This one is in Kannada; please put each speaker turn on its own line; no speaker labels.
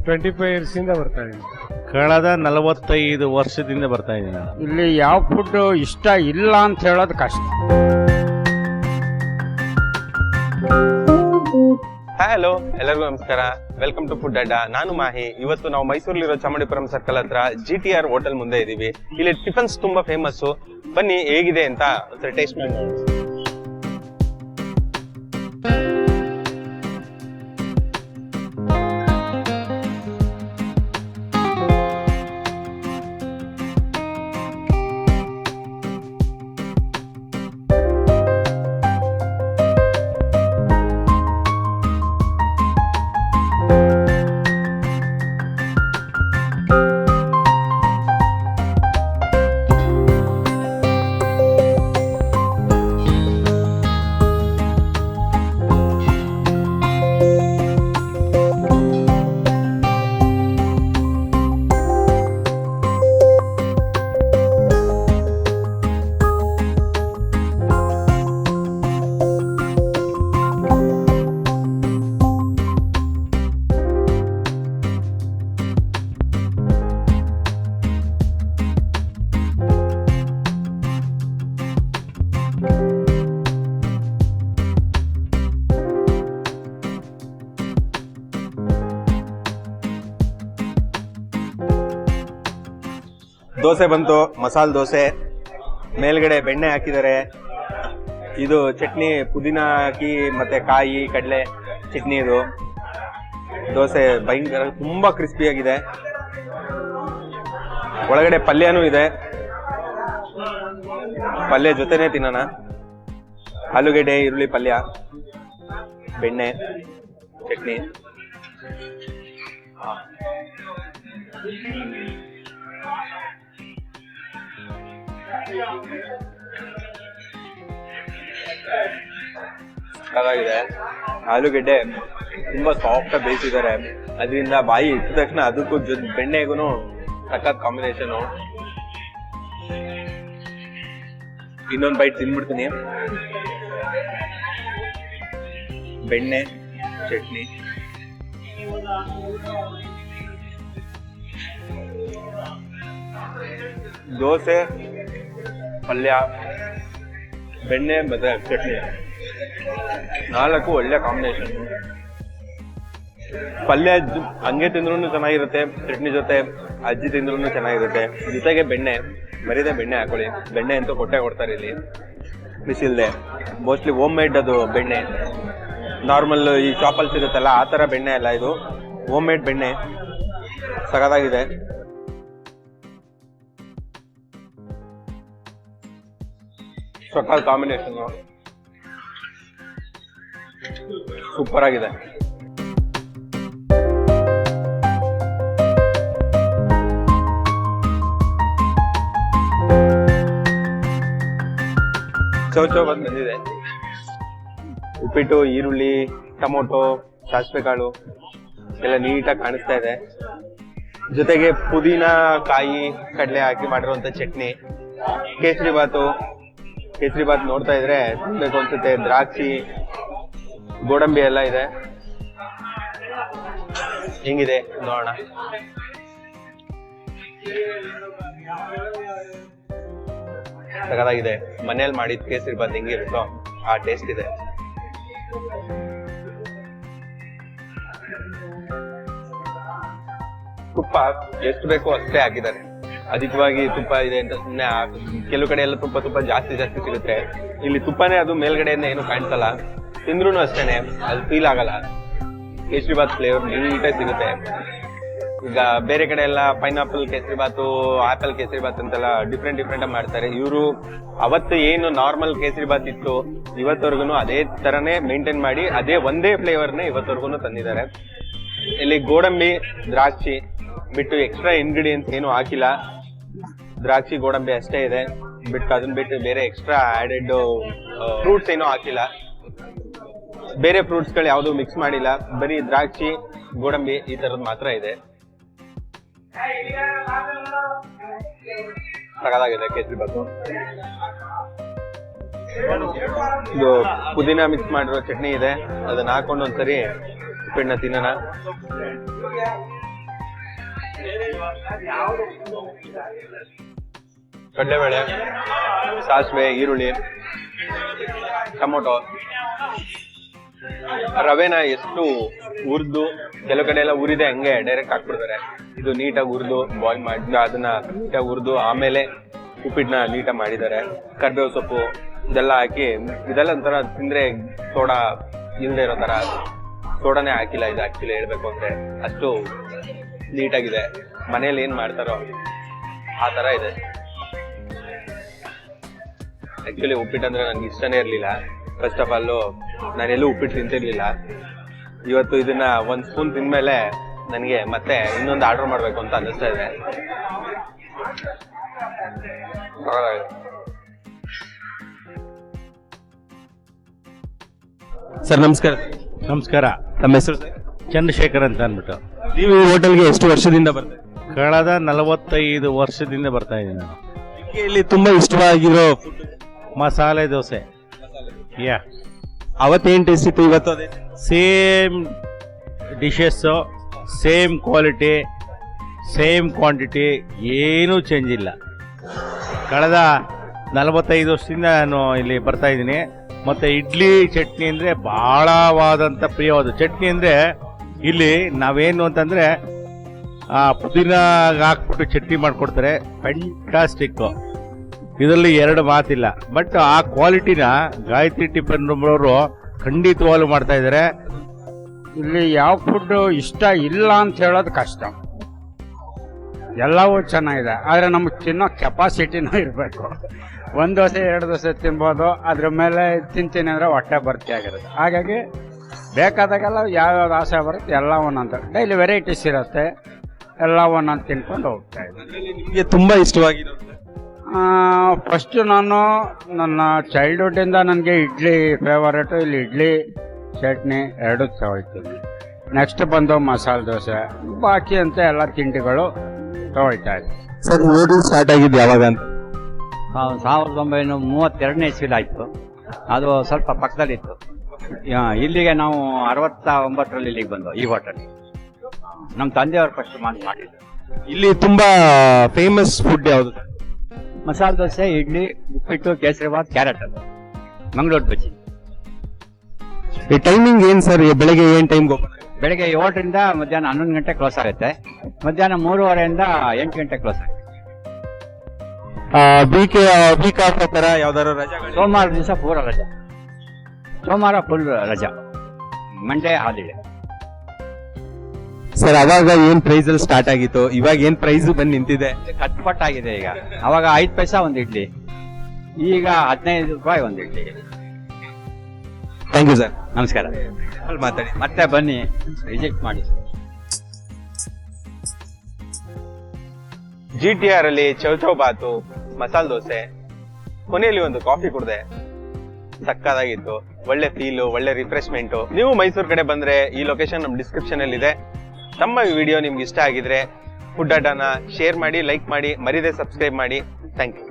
25 years ಇಂದ ಬರ್ತಾ ಇದ್ದೀನಿ.
ಕಳೆದ 45 ವರ್ಷದಿಂದ ಬರ್ತಾ ಇದ್ದೀನಿ.
ಇಲ್ಲಿ ಯಾವ ಫುಡ್ ಇಷ್ಟ ಇಲ್ಲ ಅಂತ ಹೇಳೋದು ಕಷ್ಟ.
ಹಲೋ, ಎಲ್ಲರಿಗೂ ನಮಸ್ಕಾರ. ವೆಲ್ಕಮ್ ಟು ಫುಡ್ ಅಡ್ಡ. ನಾನು ಮಾಹಿ. ಇವತ್ತು ನಾವು ಮೈಸೂರಲ್ಲಿರೋ ಚಾಮುಂಡಿಪುರಂ ಸರ್ಕಲ್ ಹತ್ರ GTR ಹೋಟೆಲ್ ಮುಂದೆ ಇದೀವಿ. ಇಲ್ಲಿ ಟಿಫನ್ಸ್ ತುಂಬಾ ಫೇಮಸ್. ಬನ್ನಿ ಹೇಗಿದೆ ಅಂತ ಒಂದ್ಸರಿ ಟೇಸ್ಟ್ ಮಾಡಿ ನೋಡಿ. ದೋಸೆ ಬಂತು, ಮಸಾಲೆ ದೋಸೆ, ಮೇಲ್ಗಡೆ ಬೆಣ್ಣೆ ಹಾಕಿದ್ದಾರೆ. ಇದು ಚಟ್ನಿ, ಪುದೀನ ಹಾಕಿ ಮತ್ತೆ ಕಾಯಿ ಕಡಲೆ ಚಟ್ನಿ. ಇದು ದೋಸೆ ಭಯಂಕರ ತುಂಬಾ ಕ್ರಿಸ್ಪಿಯಾಗಿದೆ. ಒಳಗಡೆ ಪಲ್ಯನೂ ಇದೆ. ಪಲ್ಯ ಜೊತೆನೆ ತಿನ್ನೋಣ. ಆಲೂಗೆಡ್ಡೆ, ಈರುಳ್ಳಿ ಪಲ್ಯ, ಬೆಣ್ಣೆ, ಚಟ್ನಿ. ಚೆನ್ನಾಗಿದೆ. ಆಲೂಗೆಡ್ಡೆ ತುಂಬಾ ಸಾಫ್ಟ್ ಆಗಿ ಬೇಯಿಸಿದ್ದಾರೆ. ಅದರಿಂದ ಬಾಯಿ ಇಟ್ಟ ತಕ್ಷಣ ಅದಕ್ಕೂ ಬೆಣ್ಣೆಗೂ ಸಖತ್ ಕಾಂಬಿನೇಷನ್. ಇನ್ನೊಂದು ಬೈಟ್ ತಿನ್ಬಿಡ್ತೀನಿ. ಬೆಣ್ಣೆ, ಚಟ್ನಿ, ದೋಸೆ, ಪಲ್ಯ, ಬೆಣ್ಣೆ ಮತ್ತೆ ಚಟ್ನಿ, 4 ಒಳ್ಳೆ ಕಾಂಬಿನೇಷನ್. ಪಲ್ಯ ಹಂಗೆ ತಿಂದ್ರೂ ಚೆನ್ನಾಗಿರುತ್ತೆ, ಚಟ್ನಿ ಜೊತೆ ಅಜ್ಜಿ ತಿಂದ್ರೂ ಚೆನ್ನಾಗಿರುತ್ತೆ. ಜೊತೆಗೆ ಬೆಣ್ಣೆ, ಮರೀದೆ ಬೆಣ್ಣೆ ಹಾಕೊಳ್ಳಿ. ಬೆಣ್ಣೆ ಅಂತೂ ಕೊಡ್ತಾರೆ ಇಲ್ಲಿ ಬಿಸಿಲ್ದೆ. ಮೋಸ್ಟ್ಲಿ ಹೋಮ್ ಮೇಡ್ ಅದು ಬೆಣ್ಣೆ. ನಾರ್ಮಲ್ ಈ ಶಾಪಲ್ಲಿ ಸಿಗುತ್ತಲ್ಲ ಆ ಥರ ಬೆಣ್ಣೆ ಅಲ್ಲ, ಇದು ಹೋಮ್ ಮೇಡ್ ಬೆಣ್ಣೆ. ಸಖತ್ತಾಗಿದೆ. ಸಖತ್ ಕಾಂಬಿನೇಷನ್, ಸೂಪರ್ ಆಗಿದೆ. ಚೌಚೌ ಬಂದಿದೆ. ಉಪ್ಪಿಟ್ಟು, ಈರುಳ್ಳಿ, ಟೊಮೊಟೊ, ಸಾಸಿವೆ ಕಾಳು ಎಲ್ಲ ನೀಟಾಗಿ ಕಾಣಿಸ್ತಾ ಇದೆ. ಜೊತೆಗೆ ಪುದೀನ, ಕಾಯಿ, ಕಡಲೆ ಹಾಕಿ ಮಾಡಿರುವಂತ ಚಟ್ನಿ. ಕೇಸರಿ ಬಾತ್ ನೋಡ್ತಾ ಇದ್ರೆ ತಿನ್ಬೇಕು ಅನ್ಸುತ್ತೆ. ದ್ರಾಕ್ಷಿ, ಗೋಡಂಬಿ ಎಲ್ಲ ಇದೆ. ಹೆಂಗಿದೆ ನೋಡೋಣ. ಸಖತ್ತಾಗಿದೆ. ಮನೇಲಿ ಮಾಡಿದ ಕೇಸರಿ ಬಾತ್ ಹೆಂಗಿರುತ್ತೋ ಆ ಟೇಸ್ಟ್ ಇದೆ. ತುಪ್ಪ ಎಷ್ಟು ಬೇಕೋ ಅಷ್ಟೇ ಹಾಕಿದ್ದಾರೆ. ಅಧಿಕವಾಗಿ ತುಪ್ಪ ಇದೆ ಅಂತ ಸುಮ್ಮನೆ ಕೆಲವು ಕಡೆ ಎಲ್ಲ ತುಪ್ಪ ಜಾಸ್ತಿ ಸಿಗುತ್ತೆ. ಇಲ್ಲಿ ತುಪ್ಪನೇ ಅದು ಮೇಲ್ಗಡೆಯಿಂದ ಏನು ಕಾಣಿಸಲ್ಲ. ತಿಂದ್ರೂ ಅಷ್ಟೇನೆ ಅದು ಫೀಲ್ ಆಗಲ್ಲ. ಕೇಸರಿ ಬಾತ್ ಫ್ಲೇವರ್ ನೀಟಾಗಿ ಸಿಗುತ್ತೆ. ಈಗ ಬೇರೆ ಕಡೆ ಎಲ್ಲ ಪೈನಾಪಲ್ ಕೇಸರಿ ಬಾತು, ಆಪಲ್ ಕೇಸರಿ ಬಾತ್ ಅಂತೆಲ್ಲ ಡಿಫ್ರೆಂಟ್ ಆಗಿ ಮಾಡ್ತಾರೆ. ಇವರು ಅವತ್ತು ಏನು ನಾರ್ಮಲ್ ಕೇಸರಿ ಬಾತ್ ಇತ್ತು ಇವತ್ತವರೆಗೂ ಅದೇ ತರನೇ ಮೇಂಟೈನ್ ಮಾಡಿ ಅದೇ ಒಂದೇ ಫ್ಲೇವರ್ನೇ ಇವತ್ತವರೆಗೂ ತಂದಿದ್ದಾರೆ. ಇಲ್ಲಿ ಗೋಡಂಬಿ, ದ್ರಾಕ್ಷಿ ಬಿಟ್ಟು ಎಕ್ಸ್ಟ್ರಾ ಇಂಗ್ರೀಡಿಯೆಂಟ್ಸ್ ಏನು ಹಾಕಿಲ್ಲ. ದ್ರಾಕ್ಷಿ, ಗೋಡಂಬಿ ಅಷ್ಟೇ ಇದೆ. ಅದನ್ನ ಬಿಟ್ಟು ಬೇರೆ ಎಕ್ಸ್ಟ್ರಾ ಆಡೆಡ್ ಫ್ರೂಟ್ಸ್ ಏನೂ ಹಾಕಿಲ್ಲ. ಬೇರೆ ಫ್ರೂಟ್ಸ್ ಗಳು ಯಾವುದು ಮಿಕ್ಸ್ ಮಾಡಿಲ್ಲ. ಬರೀ ದ್ರಾಕ್ಷಿ, ಗೋಡಂಬಿ ಈ ತರದ್ ಮಾತ್ರ ಇದೆ. ಸಕಲಾಗಿದೆ ಕೇಸರಿ ಬಾತು. ಇದು ಪುದೀನ ಮಿಕ್ಸ್ ಮಾಡಿರೋ ಚಟ್ನಿ ಇದೆ, ಅದನ್ನ ಹಾಕೊಂಡು ಒಂದ್ಸರಿ ಉಪ್ಪಿಟ್ಟನ್ನ ತಿನ್ನೋಣ. ಕಡಲೆಬೇಳೆ, ಸಾಸಿವೆ, ಈರುಳ್ಳಿ, ಟೊಮೊಟೊ, ರವೆನ ಎಷ್ಟು ಹುರಿದು, ಕೆಲವು ಕಡೆ ಎಲ್ಲ ಹುರಿದೆ ಹಂಗೆ ಡೈರೆಕ್ಟ್ ಹಾಕ್ಬಿಡ್ತಾರೆ. ಇದು ನೀಟಾಗಿ ಹುರಿದು ಬಾಯ್ಲ್ ಮಾಡಿ ಅದನ್ನ ನೀಟಾಗಿ ಹುರಿದು ಆಮೇಲೆ ಉಪ್ಪಿಟ್ಟನ್ನ ನೀಟಾಗಿ ಮಾಡಿದ್ದಾರೆ. ಕರ್ಬೇವು ಸೊಪ್ಪು ಇದೆಲ್ಲ ಹಾಕಿ, ಇದೆಲ್ಲ ಒಂಥರ ತಿಂದ್ರೆ ಸೋಡಾ ಇಲ್ಲದೆ ಇರೋ ತರ, ಸೋಡಾನೇ ಹಾಕಿಲ್ಲ ಇದು ಆಕ್ಚುಲಿ ಹೇಳ್ಬೇಕು ಅಂದ್ರೆ, ಅಷ್ಟು ನೀಟಾಗಿದೆ. ಮನೇಲಿ ಏನ್ ಮಾಡ್ತಾರೋ ಆ ತರ ಇದೆ. ಆಕ್ಚುಲಿ ಉಪ್ಪಿಟ್ಟು ಅಂದ್ರೆ ನನ್ಗೆ ಇಷ್ಟನೇ ಇರ್ಲಿಲ್ಲ. ಫಸ್ಟ್ ಆಫ್ ಆಲ್ ನಾನೆಲ್ಲೂ ಉಪ್ಪಿಟ್ಟು ತಿಂತಿರ್ಲಿಲ್ಲ. ಇವತ್ತು ಇದನ್ನ ಒಂದ್ ಸ್ಪೂನ್ ತಿಂದ್ಮೇಲೆ ನನಗೆ ಮತ್ತೆ ಇನ್ನೊಂದು ಆರ್ಡರ್ ಮಾಡ್ಬೇಕು ಅಂತ ಅನಿಸ್ತಾ ಇದೆ.
ಸರ್ ನಮಸ್ಕಾರ.
ನಮಸ್ಕಾರ.
ನಮ್ಮ ಹೆಸರು
ಚಂದ್ರಶೇಖರ್ ಅಂತ ಅಂದ್ಬಿಟ್ಟು.
ನೀವು ಈ ಹೋಟೆಲ್ಗೆ ಎಷ್ಟು ವರ್ಷದಿಂದ ಬರ್ತೀರಿ?
ಕಳೆದ 45 ವರ್ಷದಿಂದ ಬರ್ತಾ ಇದ್ದೀನಿ ನಾನು.
ನಿಮಗೆ ಇಲ್ಲಿ ತುಂಬಾ ಇಷ್ಟವಾಗಿರೋ ಫುಡ್?
ಮಸಾಲೆ ದೋಸೆ. ಯಾ,
ಅವತ್ತೇನ್ ಟೇಸ್ಟ್ ಇತ್ತು, ಇವತ್ತು ಅದೇ?
Same dishes, same quality, same quantity, ಏನೂ ಚೇಂಜ್ ಇಲ್ಲ. ಕಳೆದ 45 ವರ್ಷದಿಂದ ನಾನು ಇಲ್ಲಿ ಬರ್ತಾ ಇದ್ದೀನಿ. ಮತ್ತು ಇಡ್ಲಿ ಚಟ್ನಿ ಅಂದರೆ ಭಾಳವಾದಂಥ ಪ್ರಿಯವಾದ ಚಟ್ನಿ. ಅಂದರೆ ಇಲ್ಲಿ ನಾವೇನು ಅಂತಂದರೆ ಪುದೀನ ಹಾಕ್ಬಿಟ್ಟು ಚಟ್ನಿ ಮಾಡಿಕೊಡ್ತಾರೆ, ಫ್ಯಾಂಟಾಸ್ಟಿಕ್ಕು. ಇದರಲ್ಲಿ ಎರಡು ಮಾತಿಲ್ಲ. ಬಟ್ ಆ ಕ್ವಾಲಿಟಿನ ಗಾಯತ್ರಿ ಟಿಫನ್ ಅವರು ಖಂಡಿತವಾಗ್ಲೂ ಮಾಡ್ತಾ ಇದ್ದಾರೆ.
ಇಲ್ಲಿ ಯಾವ ಫುಡ್ ಇಷ್ಟ ಇಲ್ಲ ಅಂತ ಹೇಳೋದು ಕಷ್ಟ. ಎಲ್ಲವೂ ಚೆನ್ನಾಗಿದೆ, ಆದರೆ ನಮಗೆ ತಿನ್ನೋ ಕೆಪಾಸಿಟಿನೂ ಇರಬೇಕು. ಒಂದು ದೋಸೆ 2 ದೋಸೆ ತಿನ್ಬೋದು, ಅದ್ರ ಮೇಲೆ ತಿಂತೀನಿ ಅಂದರೆ ಹೊಟ್ಟೆ ಭರ್ತಿ ಆಗಿರುತ್ತೆ. ಹಾಗಾಗಿ ಬೇಕಾದಾಗೆಲ್ಲ ಯಾವ್ಯಾವ್ದು ಆಸೆ ಬರುತ್ತೆ ಎಲ್ಲ ಒಂದೊಂದು ಡೈಲಿ ವೆರೈಟೀಸ್ ಇರುತ್ತೆ, ಎಲ್ಲ ಒಂದೊಂದು ತಿನ್ಕೊಂಡು ಹೋಗ್ತಾ ಇದ್ದೀನಿ.
ನಿಮಗೆ ತುಂಬಾ ಇಷ್ಟವಾಗಿರೋ?
ಫಸ್ಟು ನಾನು ನನ್ನ ಚೈಲ್ಡ್ಹುಡ್ಡಿಂದ ನನಗೆ ಇಡ್ಲಿ ಫೇವರೇಟು. ಇಲ್ಲಿ ಇಡ್ಲಿ ಚಟ್ನಿ ಎರಡೂ ತಗೊಳ್ತೀನಿ. ನೆಕ್ಸ್ಟ್ ಬಂದು ಮಸಾಲೆ ದೋಸೆ, ಬಾಕಿ ಅಂತ ಎಲ್ಲ ತಿಂಡಿಗಳು ತಗೊಳ್ತಾ ಇದ್ದೀನಿ.
ಸರ್ ಹೋಟೆಲ್ ಸ್ಟಾರ್ಟ್ ಆಗಿದ್ದು ಯಾವಾಗ ಅಂತ?
1932ನೇ ಇಸ್ವಿಲಿ ಆಯಿತು. ಅದು ಸ್ವಲ್ಪ ಪಕ್ಕದಲ್ಲಿತ್ತು. ಇಲ್ಲಿಗೆ ನಾವು 69ರಲ್ಲಿ ಇಲ್ಲಿಗೆ ಬಂದು ಈ ಹೋಟೆಲ್ ನಮ್ಮ ತಂದೆಯವ್ರ ಫಸ್ಟ್ ಮಾಡಿದ್ರು.
ಇಲ್ಲಿ ತುಂಬಾ ಫೇಮಸ್ ಫುಡ್ ಯಾವುದು?
ಮಸಾಲೆ ದೋಸೆ, ಇಡ್ಲಿ, ಉಪ್ಪಿಟ್ಟು, ಕೇಸರಿಬಾತ್, ಕ್ಯಾರೆಟ್, ಮಂಗಳೂರು ಬಜ್ಜಿ.
ಈ ಟೈಮಿಂಗ್ ಏನ್ ಸರ್? ಬೆಳಗ್ಗೆ ಏನ್ ಟೈಮ್ಗೆ ಓಪನ್?
ಬೆಳಗ್ಗೆ 7ರಿಂದ ಮಧ್ಯಾಹ್ನ 11 ಗಂಟೆ ಕ್ಲೋಸ್ ಆಗುತ್ತೆ. ಮಧ್ಯಾಹ್ನ 3:30ಯಿಂದ 8 ಗಂಟೆ ಕ್ಲೋಸ್ ಆಗುತ್ತೆ.
ವೀಕ್ ಆಫ್ ತರ ಯಾವ್ದಾರು ರಜೆಗಳು?
ಸೋಮವಾರ ದಿವಸ ಪೂರ ರಜಾ, ಸೋಮವಾರ ಫುಲ್ ರಜಾ, ಮಂಡೇ ಹಾಲಿಡೇ.
ಸರ್ ಅವಾಗ ಏನ್ ಪ್ರೈಸ್ ಅಲ್ಲಿ ಸ್ಟಾರ್ಟ್ ಆಗಿತ್ತು, ಇವಾಗ ಏನ್ ಪ್ರೈಸ್ ಬಂದು ನಿಂತಿದೆ?
ಕಟ್ಪಟ್ಟಾಗಿದೆ ಈಗ. ಅವಾಗ 5 ಪೈಸಾ ಒಂದು ಇಡ್ಲಿ, ಈಗ 15 ರೂಪಾಯಿ ಒಂದು ಇಡ್ಲಿ.
Thank you sir.
ನಮಸ್ಕಾರ.
ಮಾತಾಡಿ.
ಮತ್ತೆ ಬನ್ನಿ, ವಿಸಿಟ್ ಮಾಡಿ.
GTR ಅಲ್ಲಿ ಚೌಚೌ ಬಾತು, ಮಸಾಲೆ ದೋಸೆ, ಕೊನೆಯಲ್ಲಿ ಒಂದು ಕಾಫಿ ಕುಡ್ದೆ, ಸಕ್ಕದಾಗಿತ್ತು. ಒಳ್ಳೆ ಫೀಲು, ಒಳ್ಳೆ ರಿಫ್ರೆಶ್ಮೆಂಟು. ನೀವು ಮೈಸೂರು ಕಡೆ ಬಂದ್ರೆ ಈ ಲೊಕೇಶನ್ ನಮ್ಮ ಡಿಸ್ಕ್ರಿಪ್ಷನ್ ಅಲ್ಲಿ ಇದೆ. ನಮ್ಮ ವಿಡಿಯೋ ನಿಮ್ಗೆ ಇಷ್ಟ ಆಗಿದ್ರೆ ಫುಡ್ ಅಡ್ಡಾನ ಶೇರ್ ಮಾಡಿ, ಲೈಕ್ ಮಾಡಿ, ಮರಿದೆ ಸಬ್ಸ್ಕ್ರೈಬ್ ಮಾಡಿ. Thank you.